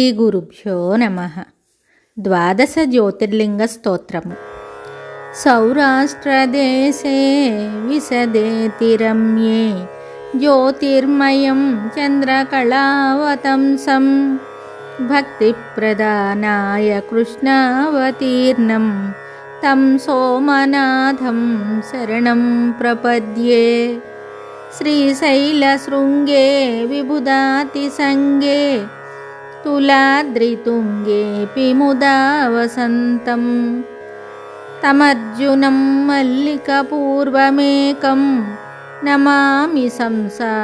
శ్రీగురుభ్యో నమః. ద్వాదశ జ్యోతిర్లింగ స్తోత్రము. సౌరాష్ట్రదేశే విశదేతి రమ్యే జ్యోతిర్మయం చంద్రకళావతంసం భక్తిప్రదానాయ కృష్ణావతీర్ణం తం సోమనాథం శరణం ప్రపద్యే. శ్రీశైలశృంగే విబుధాతిసంగే తులాద్రితుంగేऽपि ముదా వసంతం తమర్జునం మల్లికపూర్వమేకం నమామి సంసారసముద్రసేతుం.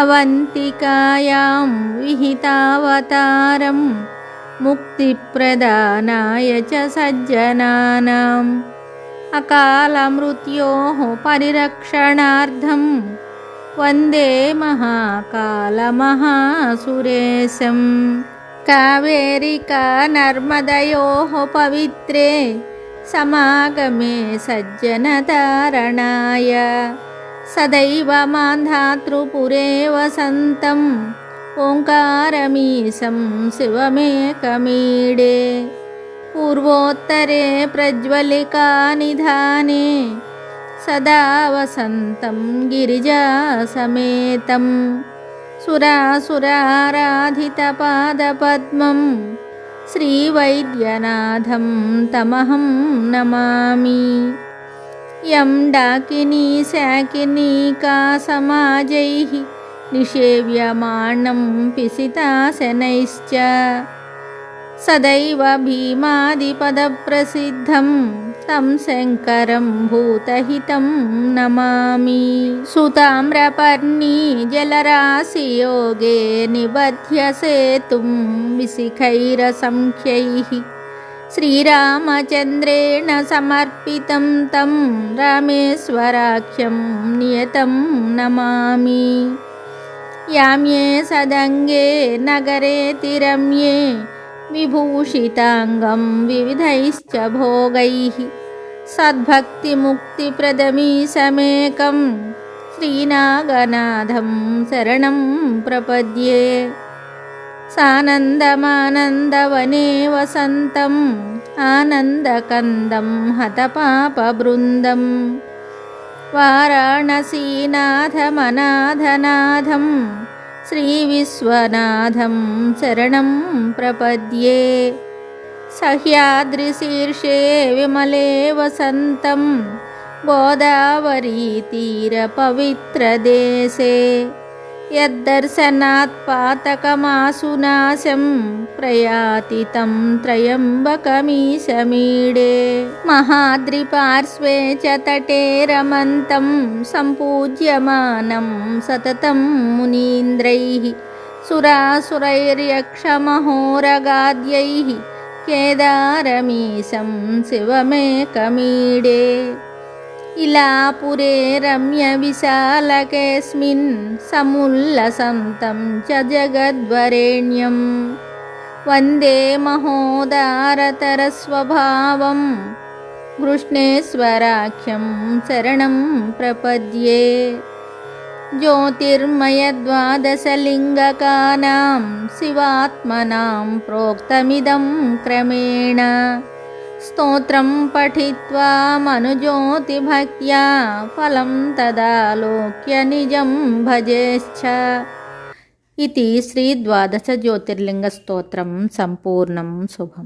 అవంతికాయాం విహితావతారం ముక్తిప్రదానాయ చ సజ్జనానాం అకాలమృత్యోః పరిరక్షణార్థం వందే మహాకాళమహాసురేశం. కావేరికా నర్మదయోః పవిత్రే సమాగమే సజ్జనతారణాయ సదైవ మాంధాతృపురే వసంతం ఓంకారమీశం శివమేకమీడే. పూర్వోత్తరే ప్రజ్వలికానిధానే సదా వసంతం గిరిజాసమేతం సురాసురారాధితపాదపద్మం శ్రీవైద్యనాథం తమహం నమామి. యం డాకినీ శాకినీకా సమాజైః నిషేవ్యమాణం పిసితాశనైశ్చ సదైవ భీమాదిపదప్రసిద్ధం తం శంకరం భూతహితం నమామి. సుతామ్రపర్ణీ జలరాశియోగే నిబధ్య సేతుం విశిఖైరసంఖ్యైః శ్రీరామచంద్రేణ సమర్పితం తం రామేశ్వరాఖ్యం నియతం నమామి. యామ్యే సదంగే నగరేతి రమ్యే విభూషితాంగం వివిధైశ్చ భోగైః సద్భక్తిముక్తిప్రదమీశమేకం శ్రీనాగనాథం శరణం ప్రపద్యే. సానందమానందవనే వసంతం ఆనందకందం హతపాపబృందం వారాణసీనాథమనాథనాథం శ్రీవిశ్వనాథం శరణం ప్రపద్యే. సహ్యాద్రిశీర్షే విమలే వసంతం గోదావరీతీరపవిత్రదేశే యద్దర్శనాత్ పాతకమాసునాశం ప్రయాతి తం త్రయంబకమీశమీడే. మహాద్రిపార్శ్వే చ తటే రమంతం సంపూజ్యమానం సతతం మునీంద్రైః సురాసురైర్యక్షమహోరగాద్యైః కేదారమీశం శివమేకమీడే. ఇలాపురే రమ్య విశాలకేస్మిన్ సముల్లసంతం చ జగద్వరేణ్యం వందే మహోదారతరస్వభావం కృష్ణేశ్వరాఖ్యం శరణం ప్రపద్యే. జ్యోతిర్మయద్వాదశలింగకానాం శివాత్మనాం ప్రోక్తమిదం క్రమేణ స్తోత్రం పఠిత్వా మనుజ్యోతిభక్త్యా ఫలం తదాలోక్య నిజం భజేశ్చ. ఇది శ్రీ ద్వాదశ జ్యోతిర్లింగ స్తోత్రం సంపూర్ణం. శుభం.